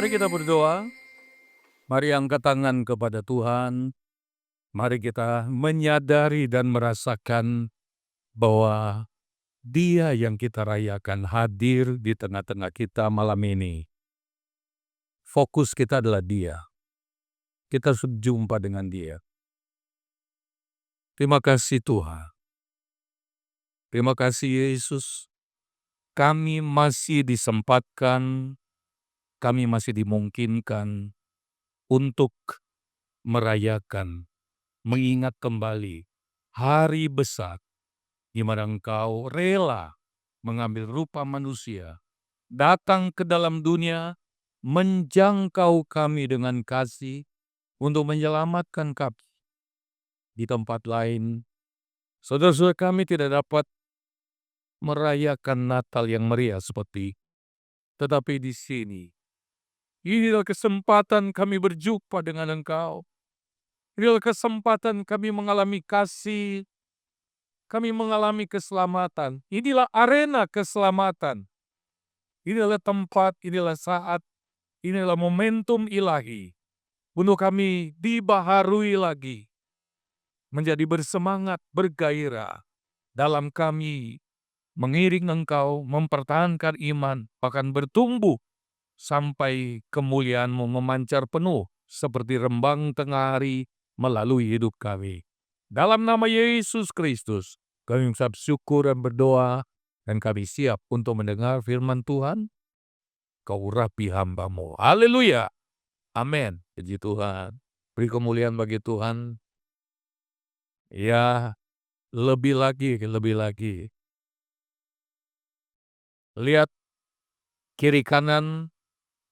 Mari kita berdoa, mari angkat tangan kepada Tuhan, mari kita menyadari dan merasakan bahwa Dia yang kita rayakan hadir di tengah-tengah kita malam ini. Fokus kita adalah Dia. Kita berjumpa dengan Dia. Terima kasih Tuhan. Terima kasih Yesus. Kami masih disempatkan, kami masih dimungkinkan untuk merayakan, mengingat kembali hari besar di mana Engkau rela mengambil rupa manusia, datang ke dalam dunia, menjangkau kami dengan kasih untuk menyelamatkan kami. Di tempat lain, saudara-saudara kami tidak dapat merayakan Natal yang meriah seperti, tetapi di sini, inilah kesempatan kami berjumpa dengan Engkau. Inilah kesempatan kami mengalami kasih, kami mengalami keselamatan. Inilah arena keselamatan. Inilah tempat, inilah saat, inilah momentum ilahi untuk kami dibaharui lagi, menjadi bersemangat, bergairah dalam kami mengiring Engkau, mempertahankan iman, bahkan bertumbuh sampai kemuliaan-Mu memancar penuh seperti rembang tengah hari melalui hidup kami. Dalam nama Yesus Kristus, kami mengucap syukur dan berdoa, dan kami siap untuk mendengar firman Tuhan. Kau urapi hamba-Mu. Haleluya. Amin. Puji Tuhan. Beri kemuliaan bagi Tuhan. Ya, lebih lagi. Lihat kiri kanan,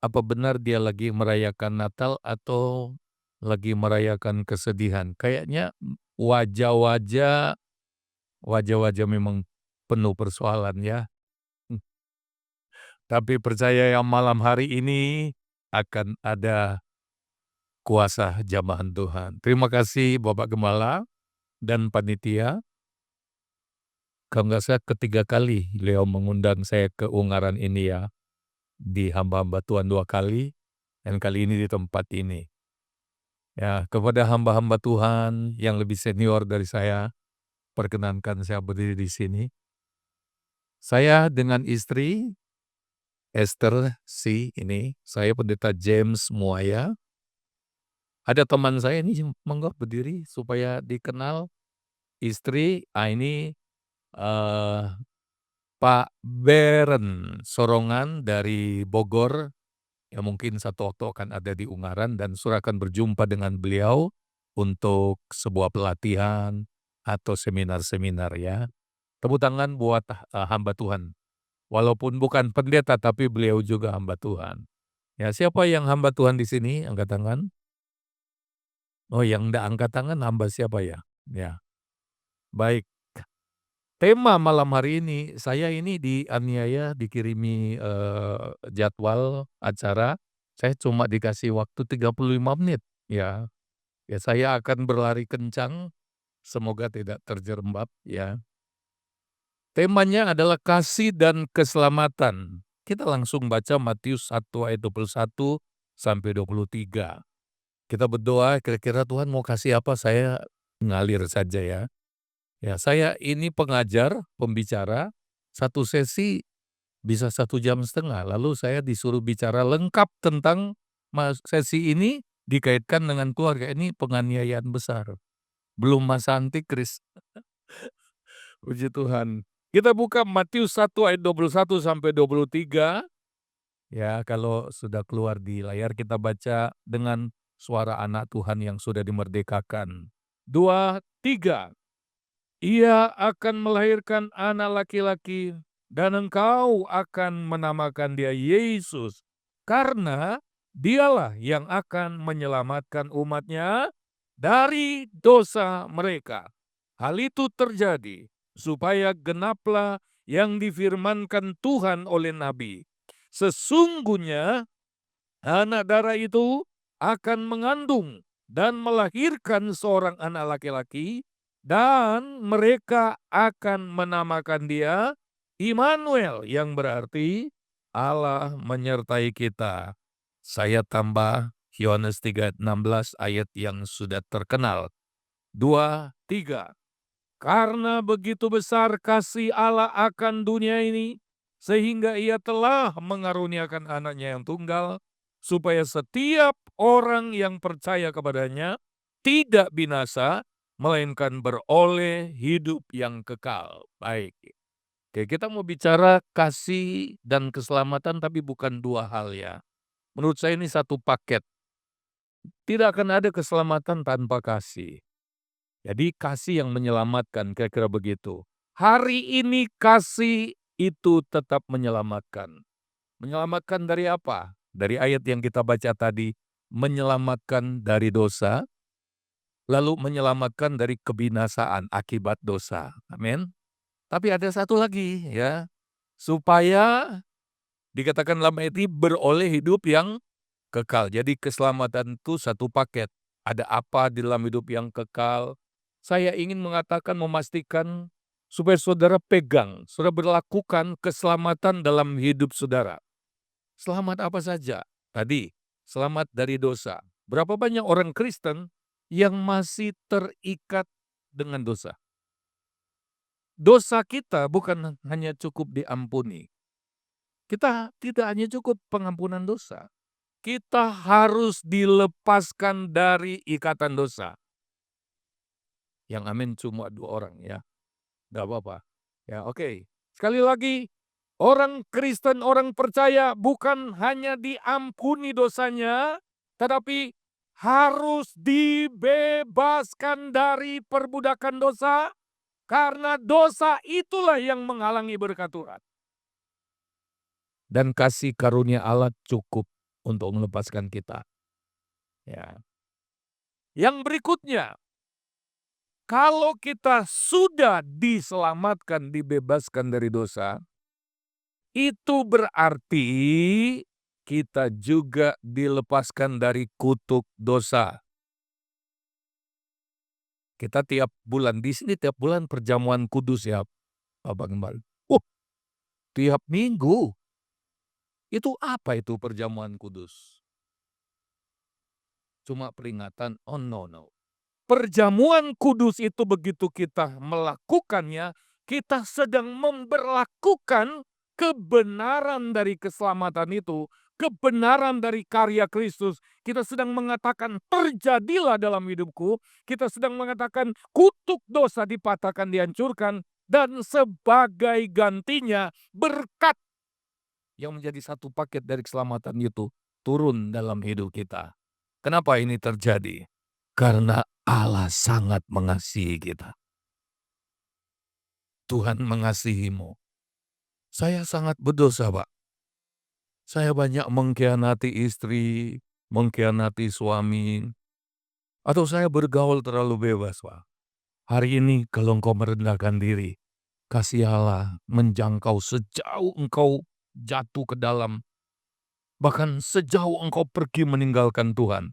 apa benar dia lagi merayakan Natal atau lagi merayakan kesedihan? Kayaknya wajah-wajah memang penuh persoalan ya. Tapi percaya yang malam hari ini akan ada kuasa jamahan Tuhan. Terima kasih Bapak Gembala dan panitia. Kalau nggak salah ketiga kali beliau mengundang saya ke Ungaran ini ya. Di hamba-hamba Tuhan 2 kali, dan kali ini di tempat ini. Ya, kepada hamba-hamba Tuhan yang lebih senior dari saya, perkenankan saya berdiri di sini. Saya dengan istri, Esther ini, saya Pendeta James Muaya. Ada teman saya ini, monggo berdiri supaya dikenal. Istri, ini Pak Beren Sorongan dari Bogor, yang mungkin satu waktu akan ada di Ungaran, dan Saudara akan berjumpa dengan beliau untuk sebuah pelatihan atau seminar-seminar ya. Tepuk tangan buat hamba Tuhan. Walaupun bukan pendeta, tapi beliau juga hamba Tuhan. Ya, siapa yang hamba Tuhan di sini? Angkat tangan. Oh, yang enggak angkat tangan hamba siapa ya? Ya, baik. Tema malam hari ini, saya ini dianiaya, dikirimi jadwal acara, saya cuma dikasih waktu 35 menit, ya. Ya saya akan berlari kencang, semoga tidak terjerembab, ya. Temanya adalah kasih dan keselamatan. Kita langsung baca Matius 1 ayat 21 sampai 23. Kita berdoa, kira-kira Tuhan mau kasih apa, saya ngalir saja ya. Ya, saya ini pengajar, pembicara, satu sesi bisa 1,5 jam, lalu saya disuruh bicara lengkap tentang sesi ini dikaitkan dengan keluarga. Ini penganiayaan besar, belum masa antikris. Puji Tuhan. Kita buka Matius 1 ayat 21 sampai 23. Ya, kalau sudah keluar di layar kita baca dengan suara anak Tuhan yang sudah dimerdekakan. 2, 3. Ia akan melahirkan anak laki-laki, dan engkau akan menamakan dia Yesus, karena dialah yang akan menyelamatkan umatnya dari dosa mereka. Hal itu terjadi supaya genaplah yang difirmankan Tuhan oleh Nabi. Sesungguhnya anak darah itu akan mengandung dan melahirkan seorang anak laki-laki, dan mereka akan menamakan dia Immanuel, yang berarti Allah menyertai kita. Saya tambah Yohanes 3:16 ayat yang sudah terkenal. 2, 3. Karena begitu besar kasih Allah akan dunia ini, sehingga ia telah mengaruniakan anaknya yang tunggal, supaya setiap orang yang percaya kepadanya tidak binasa, melainkan beroleh hidup yang kekal. Baik. Oke, kita mau bicara kasih dan keselamatan, tapi bukan dua hal ya. Menurut saya ini satu paket. Tidak akan ada keselamatan tanpa kasih. Jadi kasih yang menyelamatkan, kira-kira begitu. Hari ini kasih itu tetap menyelamatkan. Menyelamatkan dari apa? Dari ayat yang kita baca tadi, menyelamatkan dari dosa, lalu menyelamatkan dari kebinasaan akibat dosa. Amin. Tapi ada satu lagi ya, supaya dikatakan dalam ayat ini beroleh hidup yang kekal. Jadi keselamatan itu satu paket. Ada apa di dalam hidup yang kekal? Saya ingin mengatakan, memastikan supaya saudara pegang, saudara berlakukan keselamatan dalam hidup saudara. Selamat apa saja? Tadi, selamat dari dosa. Berapa banyak orang Kristen yang masih terikat dengan dosa? Dosa kita bukan hanya cukup diampuni. Kita tidak hanya cukup pengampunan dosa. Kita harus dilepaskan dari ikatan dosa. Yang amin cuma 2 orang ya, nggak apa-apa. Ya oke. Sekali lagi, orang Kristen, orang percaya bukan hanya diampuni dosanya, tetapi harus dibebaskan dari perbudakan dosa, karena dosa itulah yang menghalangi berkat Tuhan. Dan kasih karunia Allah cukup untuk melepaskan kita. Ya. Yang berikutnya, kalau kita sudah diselamatkan, dibebaskan dari dosa, itu berarti kita juga dilepaskan dari kutuk dosa. Kita tiap bulan, di sini tiap bulan perjamuan kudus ya, Bapak Gembala. Tiap minggu. Itu apa itu perjamuan kudus? Cuma peringatan? Oh no. Perjamuan kudus itu begitu kita melakukannya, kita sedang memberlakukan kebenaran dari keselamatan itu, kebenaran dari karya Kristus. Kita sedang mengatakan terjadilah dalam hidupku, kita sedang mengatakan kutuk dosa dipatahkan, dihancurkan, dan sebagai gantinya berkat yang menjadi satu paket dari keselamatan itu turun dalam hidup kita. Kenapa ini terjadi? Karena Allah sangat mengasihi kita. Tuhan mengasihimu. Saya sangat berdosa, Pak. Saya banyak mengkhianati istri, mengkhianati suami, atau saya bergaul terlalu bebas, Pak. Hari ini kalau engkau merendahkan diri, kasih Allah menjangkau sejauh engkau jatuh ke dalam, bahkan sejauh engkau pergi meninggalkan Tuhan,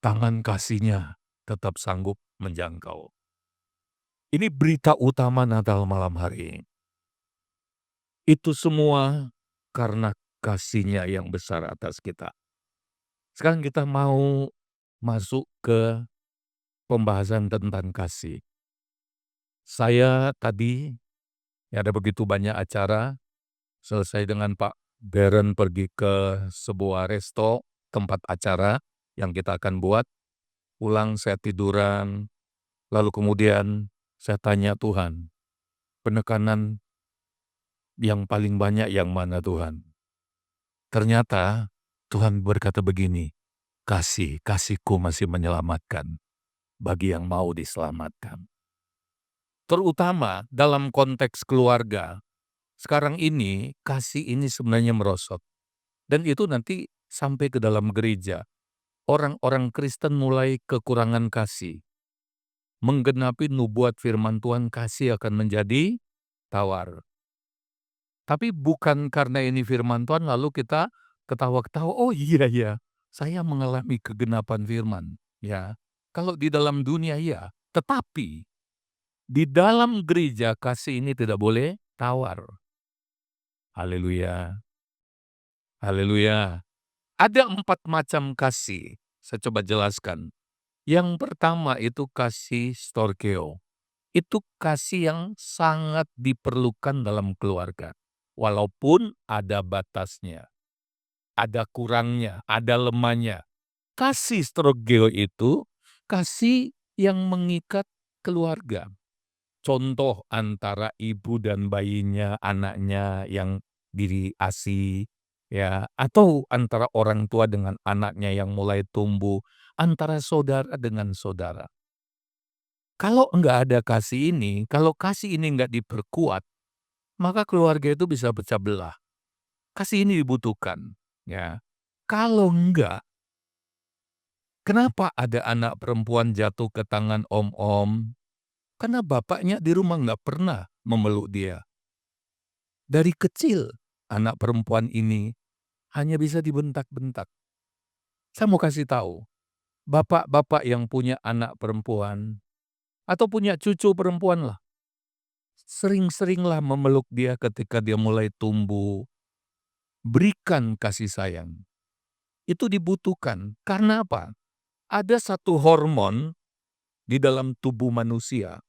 tangan kasihnya tetap sanggup menjangkau. Ini berita utama Natal malam hari ini. Itu semua karena kasih-Nya yang besar atas kita. Sekarang kita mau masuk ke pembahasan tentang kasih. Saya tadi, ya ada begitu banyak acara, selesai dengan Pak Beren pergi ke sebuah resto, tempat acara yang kita akan buat, pulang saya tiduran, lalu kemudian saya tanya Tuhan, penekanan yang paling banyak yang mana Tuhan? Ternyata Tuhan berkata begini, kasihku masih menyelamatkan bagi yang mau diselamatkan. Terutama dalam konteks keluarga, sekarang ini kasih ini sebenarnya merosot. Dan itu nanti sampai ke dalam gereja. Orang-orang Kristen mulai kekurangan kasih. Menggenapi nubuat firman Tuhan, kasih akan menjadi tawar. Tapi bukan karena ini firman Tuhan lalu kita ketawa-ketawa, oh iya, saya mengalami kegenapan firman. Ya, kalau di dalam dunia ya, tetapi di dalam gereja kasih ini tidak boleh tawar. Haleluya, haleluya. Ada 4 macam kasih, saya coba jelaskan. Yang pertama itu kasih storge, itu kasih yang sangat diperlukan dalam keluarga, walaupun ada batasnya, ada kurangnya, ada lemahnya. Kasih storge itu kasih yang mengikat keluarga. Contoh antara ibu dan bayinya, anaknya yang diasih, ya, atau antara orang tua dengan anaknya yang mulai tumbuh, antara saudara dengan saudara. Kalau enggak ada kasih ini, kalau kasih ini enggak diperkuat, maka keluarga itu bisa pecah belah. Kasih ini dibutuhkan, ya. Kalau enggak, kenapa ada anak perempuan jatuh ke tangan om-om? Karena bapaknya di rumah nggak pernah memeluk dia. Dari kecil, anak perempuan ini hanya bisa dibentak-bentak. Saya mau kasih tahu, bapak-bapak yang punya anak perempuan atau punya cucu perempuan lah, sering-seringlah memeluk dia ketika dia mulai tumbuh. Berikan kasih sayang. Itu dibutuhkan. Karena apa? Ada satu hormon di dalam tubuh manusia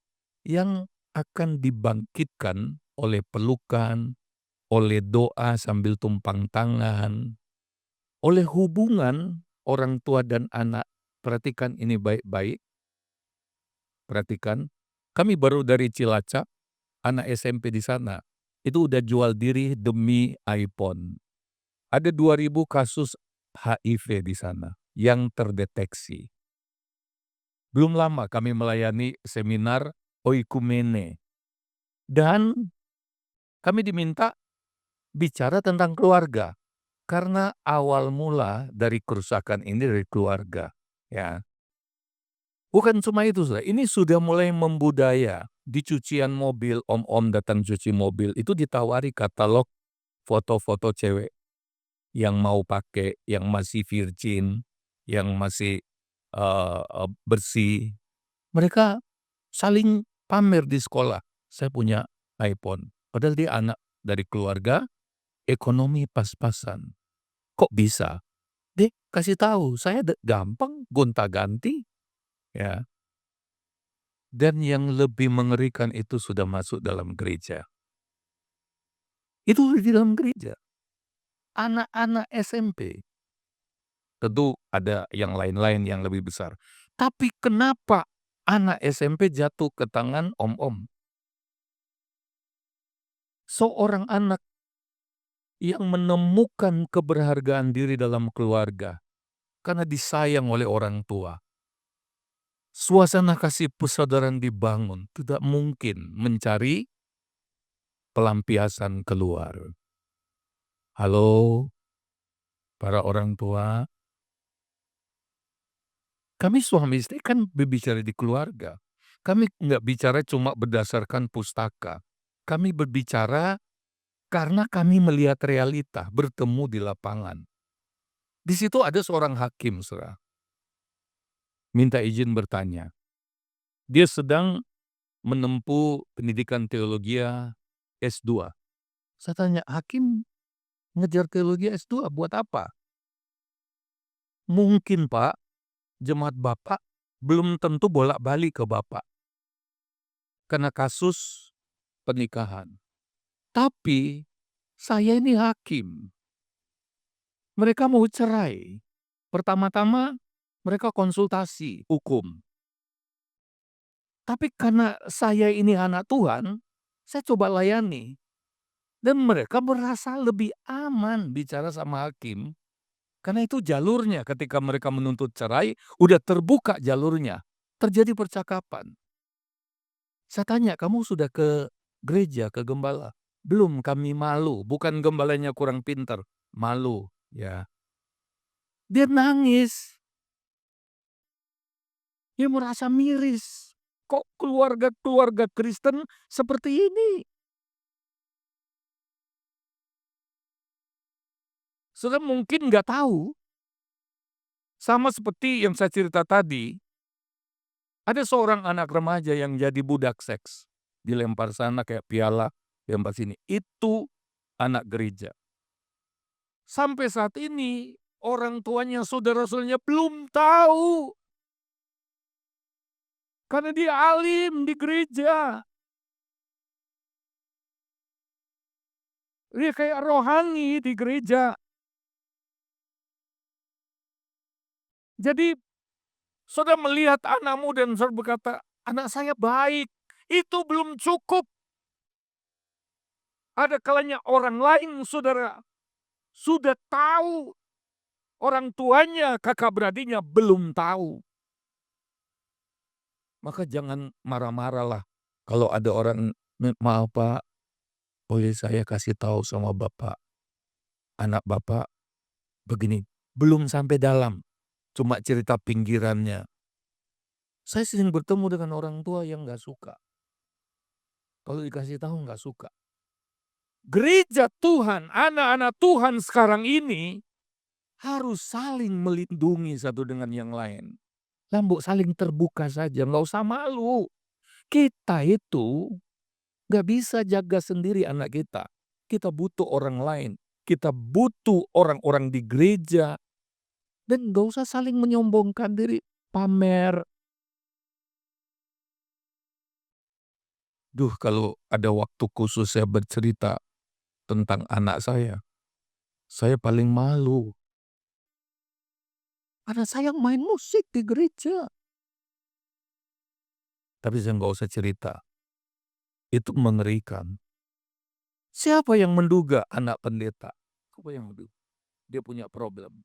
yang akan dibangkitkan oleh pelukan, oleh doa sambil tumpang tangan, oleh hubungan orang tua dan anak. Perhatikan ini baik-baik, perhatikan. Kami baru dari Cilacap, anak SMP di sana, itu udah jual diri demi iPhone. Ada 2.000 kasus HIV di sana yang terdeteksi. Belum lama kami melayani seminar oikumene dan kami diminta bicara tentang keluarga. Karena awal mula dari kerusakan ini dari keluarga, ya. Bukan cuma itu, Saudara, ini sudah mulai membudaya. Di cucian mobil, om-om datang cuci mobil, itu ditawari katalog foto-foto cewek yang mau pakai, yang masih virgin, yang masih, bersih. Mereka saling pamer di sekolah, "Saya punya iPhone." Padahal dia anak dari keluarga ekonomi pas-pasan. Kok bisa? Dia kasih tahu, saya gampang gonta-ganti, ya. Dan yang lebih mengerikan itu sudah masuk dalam gereja. Itu di dalam gereja. Anak-anak SMP. Tentu ada yang lain-lain yang lebih besar. Tapi kenapa anak SMP jatuh ke tangan om-om? Seorang anak yang menemukan keberhargaan diri dalam keluarga karena disayang oleh orang tua. Suasana kasih persaudaraan dibangun, tidak mungkin mencari pelampiasan keluar. Halo, para orang tua, kami suami istri kan berbicara di keluarga. Kami nggak bicara cuma berdasarkan pustaka. Kami berbicara karena kami melihat realita, bertemu di lapangan. Di situ ada seorang hakim, Saudara, minta izin bertanya. Dia sedang menempuh pendidikan teologi S2. Saya tanya, "Hakim ngejar teologi S2 buat apa?" "Mungkin Pak, jemaat Bapak belum tentu bolak-balik ke Bapak karena kasus pernikahan. Tapi saya ini hakim. Mereka mau cerai. Pertama-tama mereka konsultasi hukum. Tapi karena saya ini anak Tuhan, saya coba layani. Dan mereka merasa lebih aman bicara sama hakim. Karena itu jalurnya ketika mereka menuntut cerai, udah terbuka jalurnya. Terjadi percakapan. Saya tanya, "Kamu sudah ke gereja, ke gembala?" "Belum, kami malu." Bukan gembalanya kurang pintar, malu, ya. Dia nangis, dia merasa miris. Kok keluarga-keluarga Kristen seperti ini? Saudara mungkin nggak tahu, sama seperti yang saya cerita tadi, ada seorang anak remaja yang jadi budak seks. Dilempar sana kayak piala, dilempar sini. Itu anak gereja. Sampai saat ini Orang tuanya, saudara-saudaranya belum tahu. Karena dia alim di gereja. Dia kayak rohani di gereja. Jadi saudara melihat anakmu dan saudara berkata, anak saya baik. Itu belum cukup. Ada kalanya orang lain saudara sudah tahu. Orang tuanya, kakak beradinya belum tahu. Maka jangan marah-marah lah. Kalau ada orang, maaf Pak, boleh saya kasih tahu sama Bapak. Anak Bapak begini. Belum sampai dalam. Cuma cerita pinggirannya. Saya sering bertemu dengan orang tua yang gak suka. Kalau dikasih tahu gak suka. Gereja Tuhan, anak-anak Tuhan sekarang ini harus saling melindungi satu dengan yang lain. Lambuk saling terbuka saja, nggak usah malu. Kita itu nggak bisa jaga sendiri anak kita. Kita butuh orang lain. Kita butuh orang-orang di gereja. Dan nggak usah saling menyombongkan diri, pamer. Duh, kalau ada waktu khusus saya bercerita tentang anak saya paling malu. Karena saya main musik di gereja. Tapi saya nggak usah cerita. Itu mengerikan. Siapa yang menduga anak pendeta? Siapa yang menduga? Dia punya problem.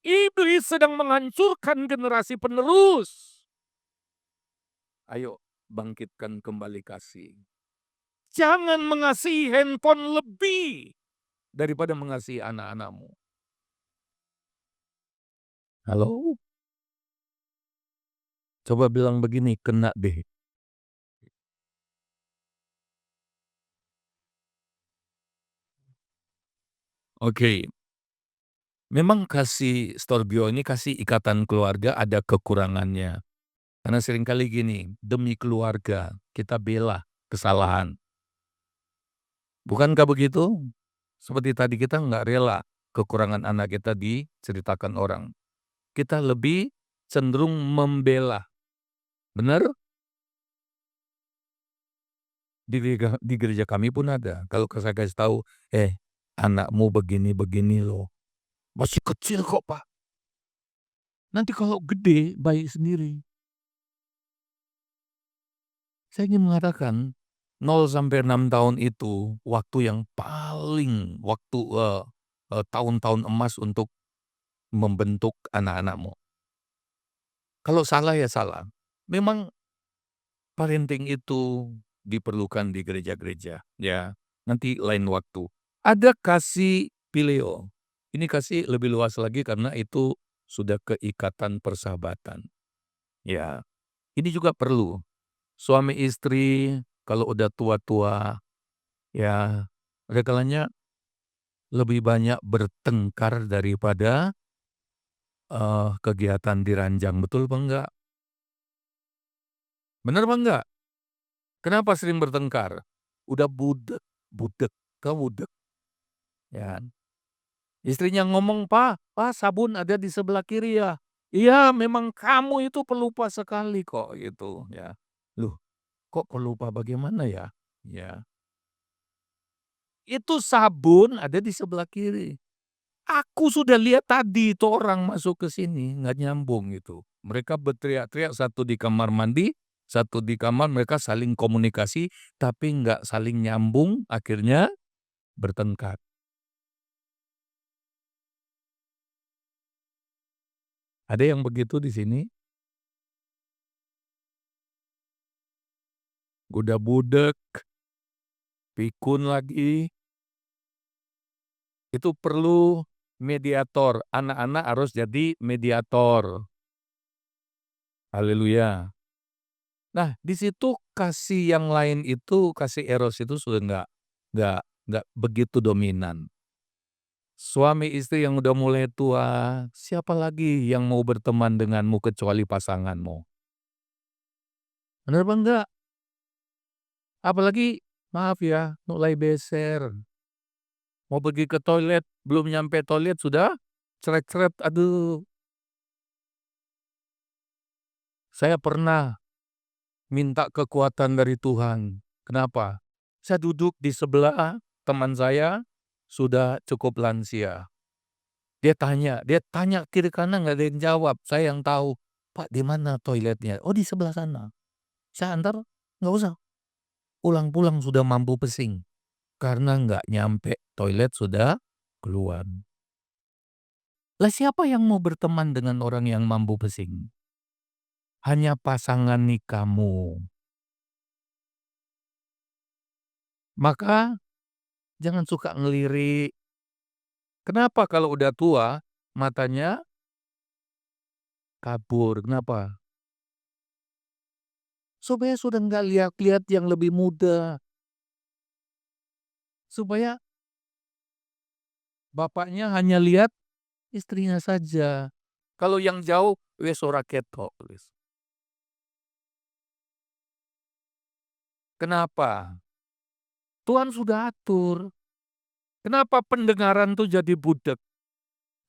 Iblis sedang menghancurkan generasi penerus. Ayo, bangkitkan kembali kasih. Jangan mengasihi handphone lebih daripada mengasihi anak-anakmu. Halo? Coba bilang begini, kena deh. Oke. Memang kasih Storgio ini kasih ikatan keluarga ada kekurangannya. Karena seringkali gini, demi keluarga kita bela kesalahan. Bukankah begitu? Seperti tadi kita nggak rela kekurangan anak kita diceritakan orang. Kita lebih cenderung membela. Benar? Di gereja kami pun ada. Kalau saya kasih tahu, anakmu begini-begini loh. Masih kecil kok Pak. Nanti kalau gede baik sendiri. Saya ingin mengatakan 0 sampai 6 tahun itu waktu yang paling tahun-tahun emas untuk membentuk anak-anakmu. Kalau salah ya salah. Memang parenting itu diperlukan di gereja-gereja, ya. Nanti lain waktu. Ada kasih Phileo. Ini kasih lebih luas lagi karena itu sudah keikatan persahabatan. Ya, ini juga perlu. Suami istri kalau udah tua-tua, ya, ada kalanya lebih banyak bertengkar daripada kegiatan diranjang. Betul apa enggak? Benar apa enggak? Kenapa sering bertengkar? Udah budek, kamu budek. Ya. Istrinya ngomong, Pak, sabun ada di sebelah kiri ya. Iya, memang kamu itu pelupa sekali kok gitu ya. Loh, kok pelupa bagaimana ya? Ya. Itu sabun ada di sebelah kiri. Aku sudah lihat tadi itu orang masuk ke sini, nggak nyambung itu. Mereka berteriak-teriak, satu di kamar mandi, satu di kamar, mereka saling komunikasi, tapi nggak saling nyambung, akhirnya bertengkar. Ada yang begitu di sini? Udah budek, pikun lagi, itu perlu mediator. Anak-anak harus jadi mediator. Haleluya. Nah, di situ kasih yang lain itu, kasih eros itu sudah nggak begitu dominan. Suami istri yang udah mulai tua, siapa lagi yang mau berteman denganmu kecuali pasanganmu? Bener apa enggak? Apalagi, maaf ya, mulai beser. Mau pergi ke toilet, belum nyampe toilet sudah cret-cret, aduh. Saya pernah minta kekuatan dari Tuhan. Kenapa? Saya duduk di sebelah teman saya, sudah cukup lansia. Dia tanya kiri kanan nggak ada yang jawab, saya yang tahu, "Pak, di mana toiletnya?" "Oh, di sebelah sana." Saya antar, "Nggak usah." Pulang-pulang sudah mampu pesing, karena nggak nyampe toilet sudah keluar. Lah siapa yang mau berteman dengan orang yang mampu pesing? Hanya pasangan nikahmu. Maka jangan suka ngelirik. Kenapa kalau udah tua, matanya kabur, kenapa? Supaya sudah nggak lihat-lihat yang lebih muda, supaya bapaknya hanya lihat istrinya saja. Kalau yang jauh, wes ora ketok wes. Kenapa? Tuhan sudah atur. Kenapa pendengaran tuh jadi budek?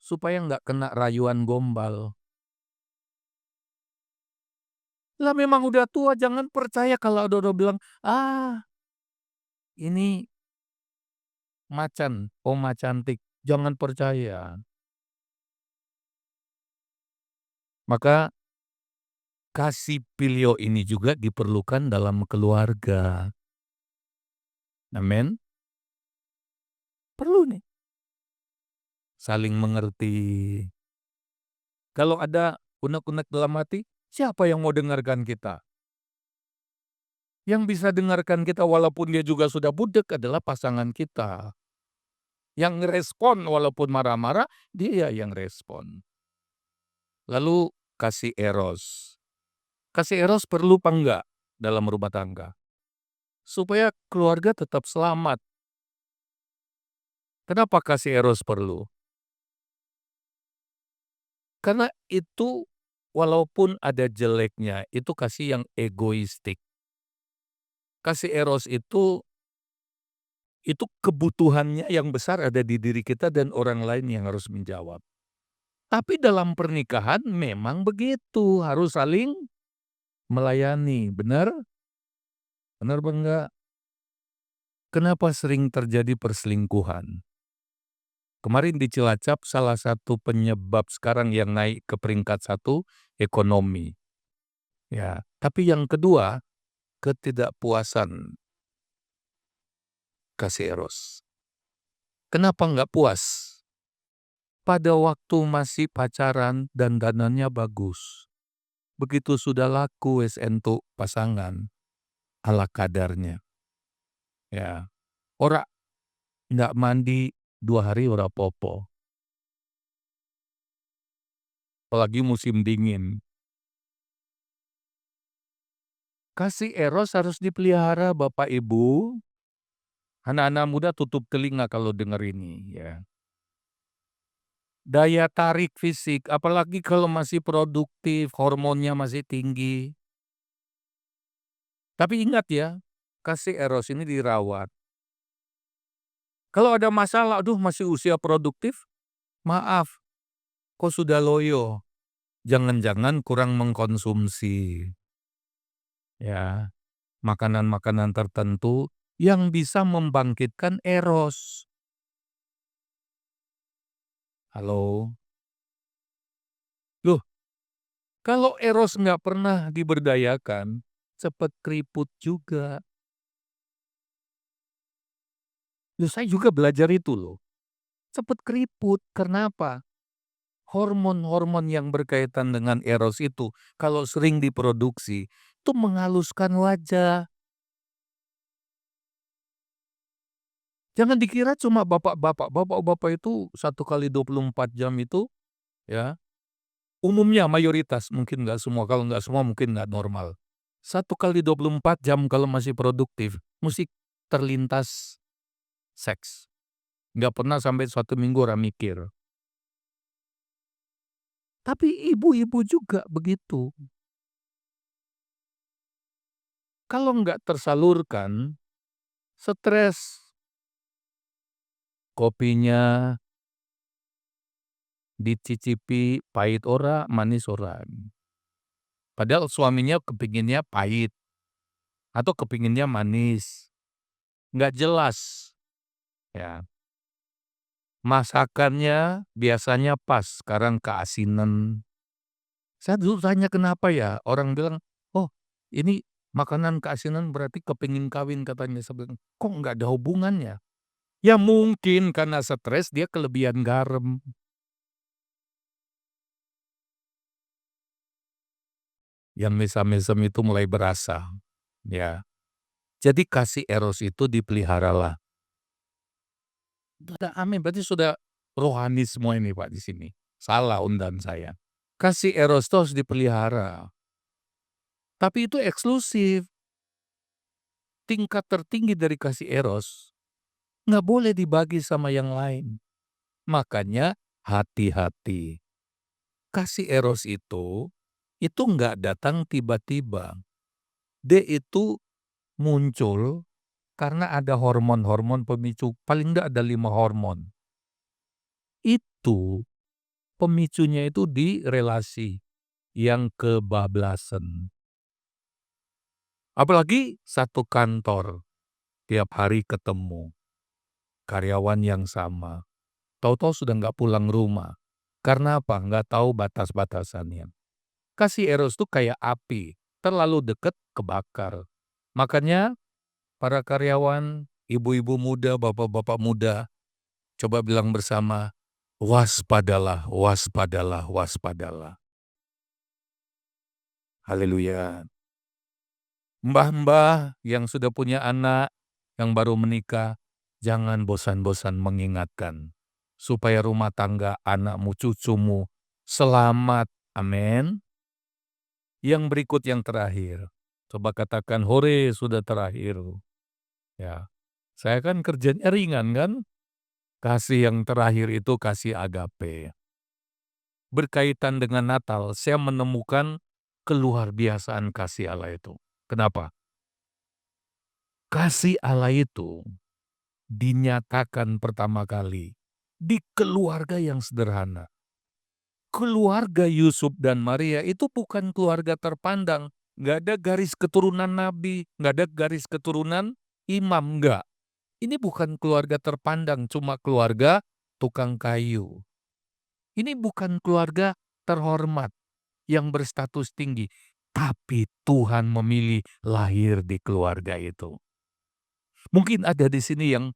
Supaya nggak kena rayuan gombal. Lah memang udah tua, jangan percaya kalau ada orang bilang, "Ah, ini macan, oma cantik." Jangan percaya. Maka kasih pilio ini juga diperlukan dalam keluarga. Amin. Perlu nih, saling mengerti. Kalau ada unek-unek dalam hati, siapa yang mau dengarkan kita? Yang bisa dengarkan kita walaupun dia juga sudah budek adalah pasangan kita. Yang ngerespon walaupun marah-marah, dia yang respon. Lalu kasih eros. Kasih eros perlu apa enggak dalam rumah tangga? Supaya keluarga tetap selamat. Kenapa kasih eros perlu? Karena itu walaupun ada jeleknya, itu kasih yang egoistik. Kasih eros itu kebutuhannya yang besar ada di diri kita dan orang lain yang harus menjawab. Tapi dalam pernikahan memang begitu, harus saling melayani, benar? Benar apa enggak? Kenapa sering terjadi perselingkuhan? Kemarin di Cilacap salah satu penyebab sekarang yang naik ke peringkat 1 ekonomi, ya. Tapi yang kedua, ketidakpuasan kasih eros. Kenapa nggak puas? Pada waktu masih pacaran dandanannya bagus. Begitu sudah laku wes entuk pasangan, ala kadarnya, ya. Ora nggak mandi 2 hari ora popo, apalagi musim dingin. Kasih eros harus dipelihara Bapak Ibu, anak-anak muda tutup telinga kalau dengar ini ya. Daya tarik fisik, apalagi kalau masih produktif, hormonnya masih tinggi. Tapi ingat ya, kasih eros ini dirawat. Kalau ada masalah, aduh masih usia produktif, maaf, kok sudah loyo. Jangan-jangan kurang mengkonsumsi, ya, makanan-makanan tertentu yang bisa membangkitkan eros. Halo? Loh, kalau eros nggak pernah diberdayakan, cepet keriput juga. Loh, saya juga belajar itu loh. Cepet keriput, karena apa? Hormon-hormon yang berkaitan dengan eros itu, kalau sering diproduksi, itu menghaluskan wajah. Jangan dikira cuma bapak-bapak, bapak-bapak itu 1 kali 24 jam itu, ya, umumnya mayoritas, mungkin nggak semua, kalau nggak semua mungkin nggak normal. 1 kali 24 jam kalau masih produktif, musik terlintas seks. Nggak pernah sampai 1 minggu orang mikir. Tapi ibu-ibu juga begitu. Kalau nggak tersalurkan, stres, kopinya dicicipi pahit ora, manis ora. Padahal suaminya kepinginnya pahit atau kepinginnya manis, nggak jelas, ya. Masakannya biasanya pas, sekarang keasinan. Saya dulu tanya kenapa ya, orang bilang, "Oh, ini makanan keasinan berarti kepingin kawin," katanya. Saya bilang, "Kok nggak ada hubungannya?" Ya mungkin karena stres dia kelebihan garam. Yang mesam-mesem itu mulai berasa, ya. Jadi kasih eros itu dipeliharalah. Udah amin, berarti sudah rohani semua ini Pak di sini. Salah undang saya. Kasih eros itu harus dipelihara. Tapi itu eksklusif. Tingkat tertinggi dari kasih eros, nggak boleh dibagi sama yang lain. Makanya hati-hati. Kasih eros itu nggak datang tiba-tiba. Dia itu muncul karena ada hormon-hormon pemicu, paling nggak ada 5 hormon. Itu pemicunya itu di relasi yang kebablasan. Apalagi satu kantor, tiap hari ketemu, karyawan yang sama. Tahu-tahu sudah nggak pulang rumah. Karena apa? Nggak tahu batas-batasannya. Kasih eros itu kayak api, terlalu dekat kebakar. Makanya para karyawan, ibu-ibu muda, bapak-bapak muda, coba bilang bersama, waspadalah, waspadalah, waspadalah. Haleluya. Mbah-mbah yang sudah punya anak, yang baru menikah, jangan bosan-bosan mengingatkan. Supaya rumah tangga anakmu, cucumu selamat. Amin. Yang berikut yang terakhir. Coba katakan, hore sudah terakhir. Ya, saya kan kerjanya ringan kan? Kasih yang terakhir itu kasih agape. Berkaitan dengan Natal, saya menemukan keluar biasaan kasih Allah itu. Kenapa? Kasih Allah itu dinyatakan pertama kali di keluarga yang sederhana. Keluarga Yusuf dan Maria itu bukan keluarga terpandang. Nggak ada garis keturunan nabi, nggak ada garis keturunan imam, nggak. Ini bukan keluarga terpandang, cuma keluarga tukang kayu. Ini bukan keluarga terhormat yang berstatus tinggi. Tapi Tuhan memilih lahir di keluarga itu. Mungkin ada di sini yang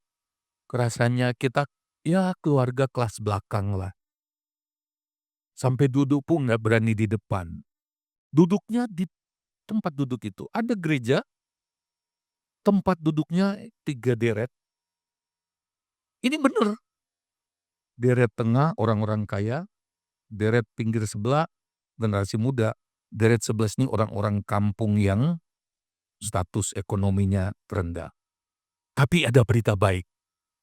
rasanya kita, ya keluarga kelas belakang lah. Sampai duduk pun nggak berani di depan. Duduknya di tempat duduk itu. Ada gereja, tempat duduknya 3 deret. Ini benar. Deret tengah orang-orang kaya, deret pinggir sebelah generasi muda, deret sebelah sini orang-orang kampung yang status ekonominya rendah. Tapi ada berita baik.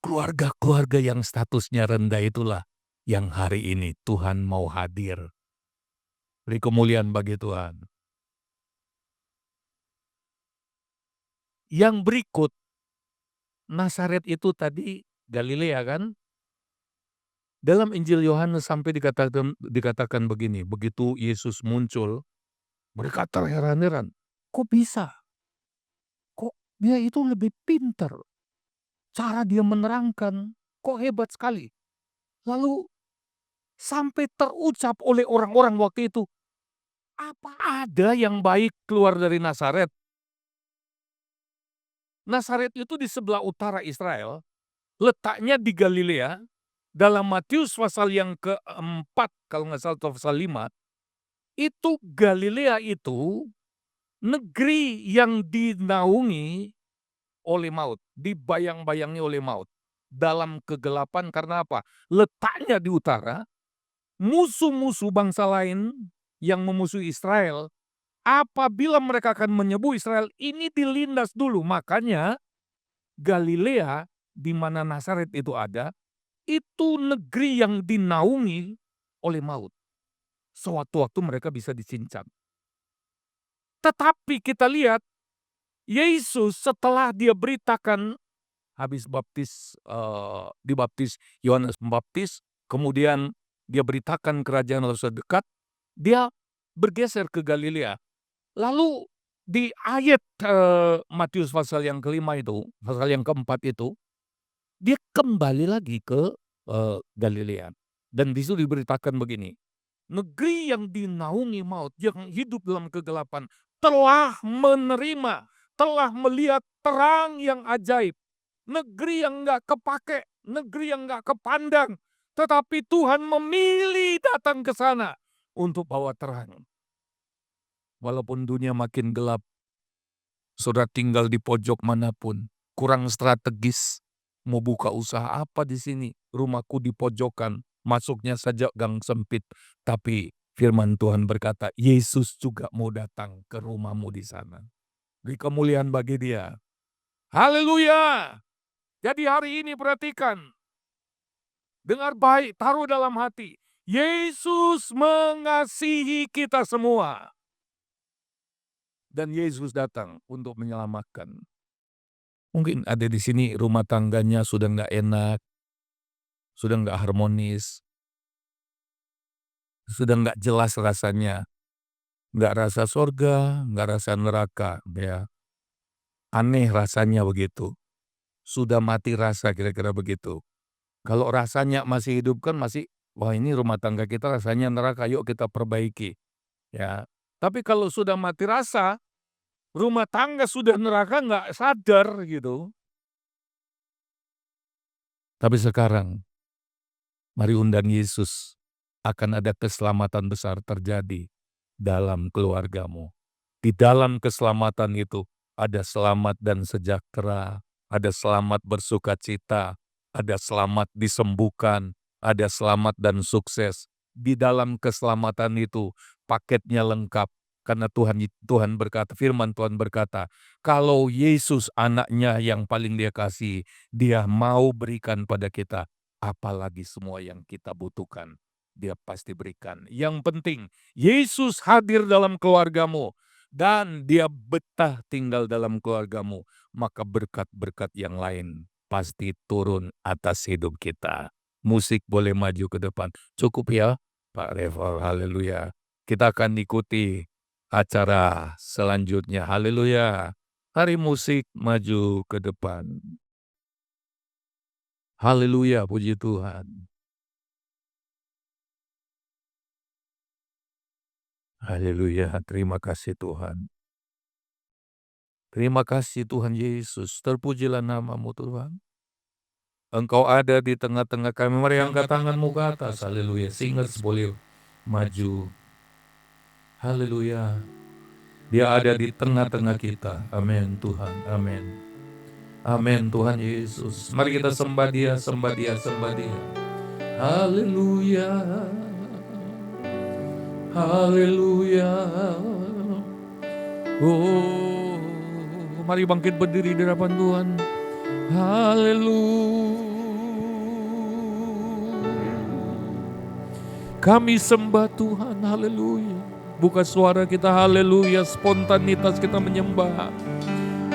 Keluarga-keluarga yang statusnya rendah itulah yang hari ini Tuhan mau hadir. Beri kemuliaan bagi Tuhan. Yang berikut, Nazaret itu tadi Galilea kan? Dalam Injil Yohanes sampai dikatakan begini, begitu Yesus muncul, mereka terheran-heran. Kok bisa? Kok dia itu lebih pintar? Cara dia menerangkan, kok hebat sekali. Lalu sampai terucap oleh orang-orang waktu itu, apa ada yang baik keluar dari Nazaret? Nazaret itu di sebelah utara Israel, letaknya di Galilea. Dalam Matius pasal yang keempat, kalau nggak salah atau pasal 5, itu Galilea itu negeri yang dinaungi oleh maut, dibayang-bayangi oleh maut. Dalam kegelapan karena apa? Letaknya di utara, musuh-musuh bangsa lain yang memusuhi Israel, apabila mereka akan menyerbu Israel, ini dilindas dulu. Makanya Galilea, di mana Nazaret itu ada, itu negeri yang dinaungi oleh maut. Sewaktu-waktu mereka bisa dicincang. Tetapi kita lihat, Yesus setelah dia beritakan habis dibaptis Yohanes Pembaptis, kemudian dia beritakan kerajaan Allah sudah dekat, dia bergeser ke Galilea. Lalu di ayat Matius pasal yang kelima itu, pasal yang keempat itu, dia kembali lagi ke Galilea. Dan di situ diberitakan begini, negeri yang dinaungi maut, yang hidup dalam kegelapan, telah menerima, telah melihat terang yang ajaib. Negeri yang nggak kepake, negeri yang nggak kepandang, tetapi Tuhan memilih datang ke sana untuk bawa terang. Walaupun dunia makin gelap, saudara tinggal di pojok manapun, kurang strategis, mau buka usaha apa di sini, rumahku di pojokan, masuknya saja gang sempit. Tapi firman Tuhan berkata, Yesus juga mau datang ke rumahmu di sana. Beri kemuliaan bagi Dia. Haleluya! Jadi hari ini perhatikan, dengar baik, taruh dalam hati, Yesus mengasihi kita semua. Dan Yesus datang untuk menyelamatkan. Mungkin ada di sini rumah tangganya sudah nggak enak, sudah nggak harmonis, sudah nggak jelas rasanya, nggak rasa surga, nggak rasa neraka, ya. Aneh rasanya begitu. Sudah mati rasa kira-kira begitu. Kalau rasanya masih hidup kan masih, wah ini rumah tangga kita rasanya neraka, yuk kita perbaiki. Ya. Tapi kalau sudah mati rasa, rumah tangga sudah neraka nggak sadar gitu. Tapi sekarang, mari undang Yesus, akan ada keselamatan besar terjadi dalam keluargamu. Di dalam keselamatan itu ada selamat dan sejahtera, ada selamat bersukacita, ada selamat disembuhkan, ada selamat dan sukses. Di dalam keselamatan itu paketnya lengkap. Karena Tuhan berkata, firman Tuhan berkata, kalau Yesus anaknya yang paling Dia kasih, Dia mau berikan pada kita, apalagi semua yang kita butuhkan, Dia pasti berikan. Yang penting, Yesus hadir dalam keluargamu, dan Dia betah tinggal dalam keluargamu, maka berkat-berkat yang lain pasti turun atas hidup kita. Musik boleh maju ke depan. Cukup ya, Pak Revo, haleluya. Kita akan ikuti acara selanjutnya. Haleluya. Hari musik maju ke depan. Haleluya, puji Tuhan. Haleluya, terima kasih Tuhan. Terima kasih Tuhan Yesus, terpujilah nama-Mu Tuhan. Engkau ada di tengah-tengah kami, mari angkat tanganmu ke atas, haleluya. Singers boleh maju. Haleluya. Dia ada di tengah-tengah kita. Amin Tuhan, amin. Amin Tuhan Yesus. Mari kita sembah Dia, sembah Dia, sembah Dia. Haleluya. Haleluya. Oh, mari bangkit berdiri di hadapan Tuhan. Haleluya. Kami sembah Tuhan, haleluya. Buka suara kita, haleluya. Spontanitas kita menyembah.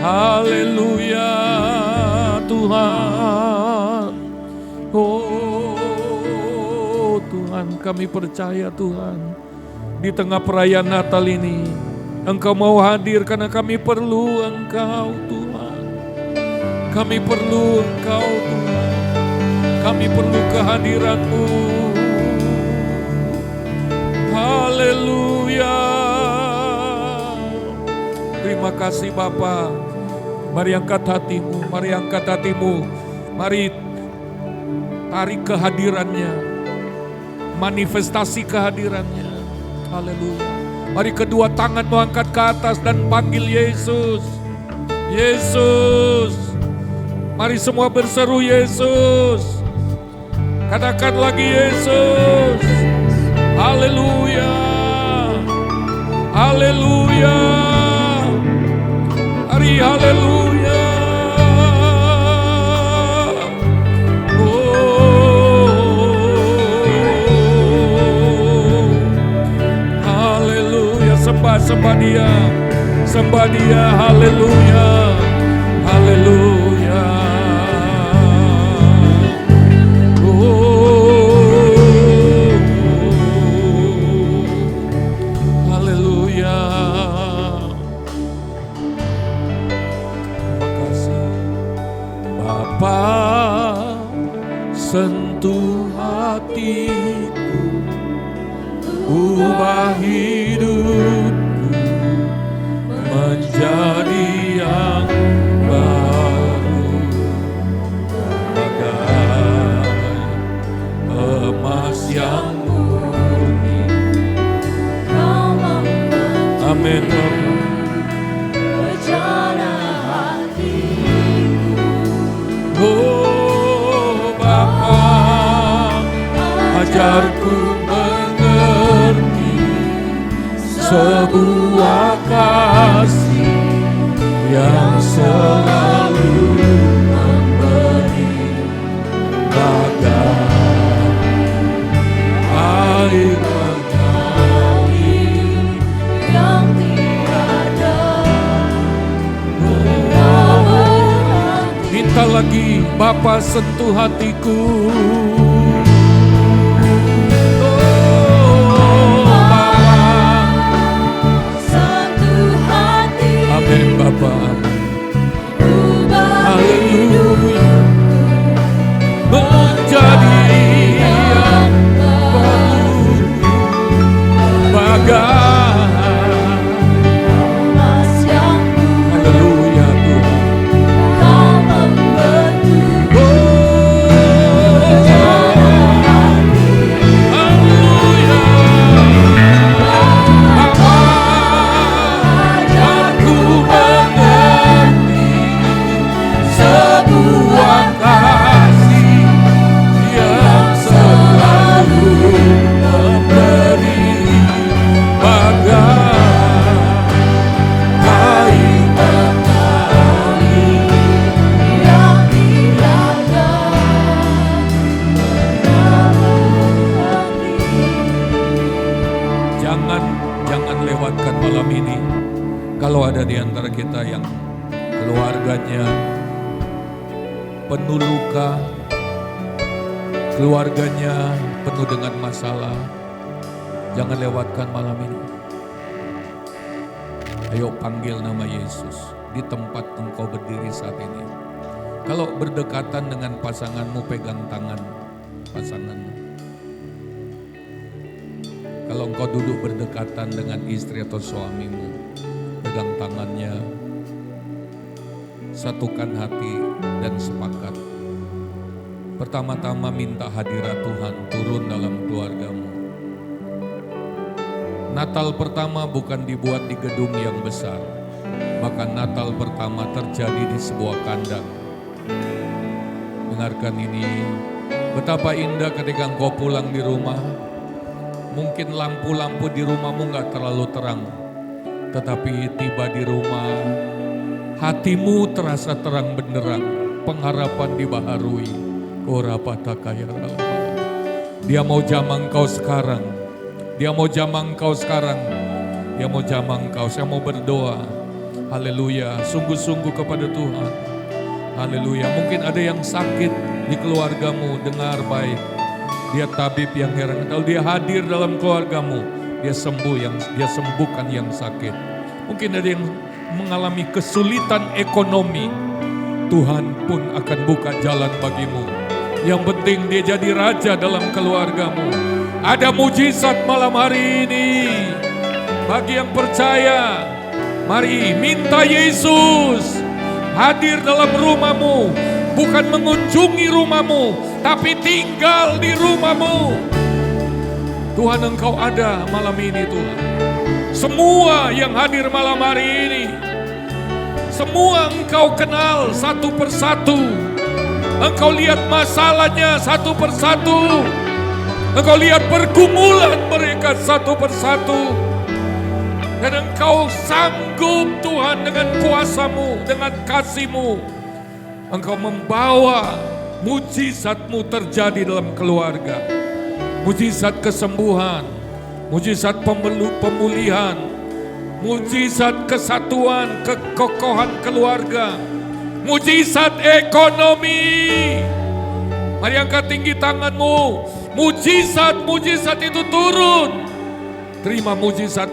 Haleluya Tuhan. Oh Tuhan, kami percaya Tuhan, di tengah perayaan Natal ini Engkau mau hadir karena kami perlu Engkau Tuhan. Kami perlu Engkau Tuhan. Kami perlu kehadiran-Mu. Haleluya. Terima kasih Bapa. Mari angkat hatimu, mari angkat hatimu. Mari tarik kehadirannya, manifestasi kehadirannya. Haleluya. Mari kedua tanganmu angkat ke atas dan panggil Yesus. Yesus. Mari semua berseru Yesus. Katakan lagi Yesus. Haleluya. Haleluya. Hari haleluya. Oh. Haleluya. Sembah Dia. Sembah Dia. Haleluya. Haleluya. sentuh hatiku, ubah hidupku menjadi yang baru, bagai emas yang murni. Amin. Oh Bapa, ajarku mengerti sebuah kasih yang selalu memberi, bagai air mengalir yang tiada berhenti. Minta lagi, Bapa sentuh hatiku. Amin Bapa. Haleluya. Menjadi yang baru, bagai emas yang murni. Haleluya Tuhan. Kau membentuk haleluya. Ajarku mengerti sebuah kasih yang selalu memberi, bagai air mengalir yang tiada berhenti. Jangan lewatkan malam ini. Kalau ada di antara kita yang keluarganya penuh luka, keluarganya penuh dengan masalah, jangan lewatkan malam ini. Ayo panggil nama Yesus di tempat engkau berdiri saat ini. Kalau berdekatan dengan pasanganmu, pegang tangan pasanganmu. Kalau engkau duduk berdekatan dengan istri atau suamimu, pegang tangannya, satukan hati dan sepakat. Pertama-tama minta hadirat Tuhan turun dalam keluargamu. Natal pertama bukan dibuat di gedung yang besar, bahkan Natal pertama terjadi di sebuah kandang. Dengarkan ini, betapa indah ketika engkau pulang di rumah. Mungkin lampu-lampu di rumahmu gak terlalu terang, tetapi tiba di rumah, hatimu terasa terang benderang, pengharapan dibaharui. Dia mau jamang engkau sekarang. Dia mau jamang engkau sekarang. Dia mau jamang engkau. Saya mau berdoa. Haleluya. Sungguh-sungguh kepada Tuhan. Haleluya. Mungkin ada yang sakit di keluargamu. Dengar baik. Dia tabib yang heran. Kalau dia hadir dalam keluargamu, dia sembuhkan yang sakit. Mungkin ada yang mengalami kesulitan ekonomi. Tuhan pun akan buka jalan bagimu. Yang penting dia jadi raja dalam keluargamu. Ada mujizat malam hari ini. Bagi yang percaya, mari minta Yesus hadir dalam rumahmu. Bukan mengunjungi rumahmu, tapi tinggal di rumahmu. Tuhan, engkau ada malam ini Tuhan. Semua yang hadir malam hari ini, semua engkau kenal satu persatu. Engkau lihat masalahnya satu persatu. Engkau lihat pergumulan mereka satu persatu. Dan engkau sanggup Tuhan dengan kuasa-Mu, dengan kasih-Mu. Engkau membawa mujizat-Mu terjadi dalam keluarga. Mujizat kesembuhan, mujizat pemulihan, mujizat kesatuan, kekokohan keluarga, mujizat ekonomi. Mari angkat tinggi tanganmu. Mujizat itu turun. Terima mujizat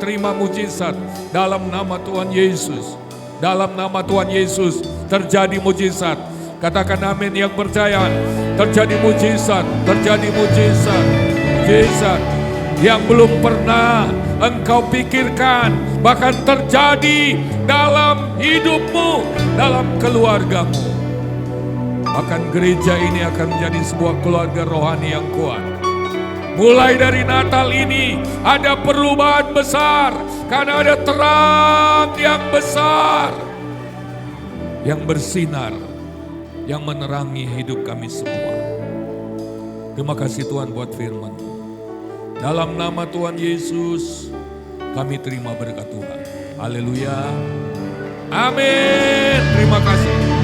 dalam nama Tuhan Yesus. Dalam nama Tuhan Yesus terjadi mujizat. Katakan amin yang percaya. Terjadi mujizat, terjadi mujizat, mujizat yang belum pernah engkau pikirkan, bahkan terjadi dalam hidupmu, dalam keluargamu. Bahkan gereja ini akan menjadi sebuah keluarga rohani yang kuat. Mulai dari Natal ini ada perubahan besar, karena ada terang yang besar yang bersinar, yang menerangi hidup kami semua. Terima kasih Tuhan buat firman. Dalam nama Tuhan Yesus, kami terima berkat Tuhan. Haleluya. Amin. Terima kasih.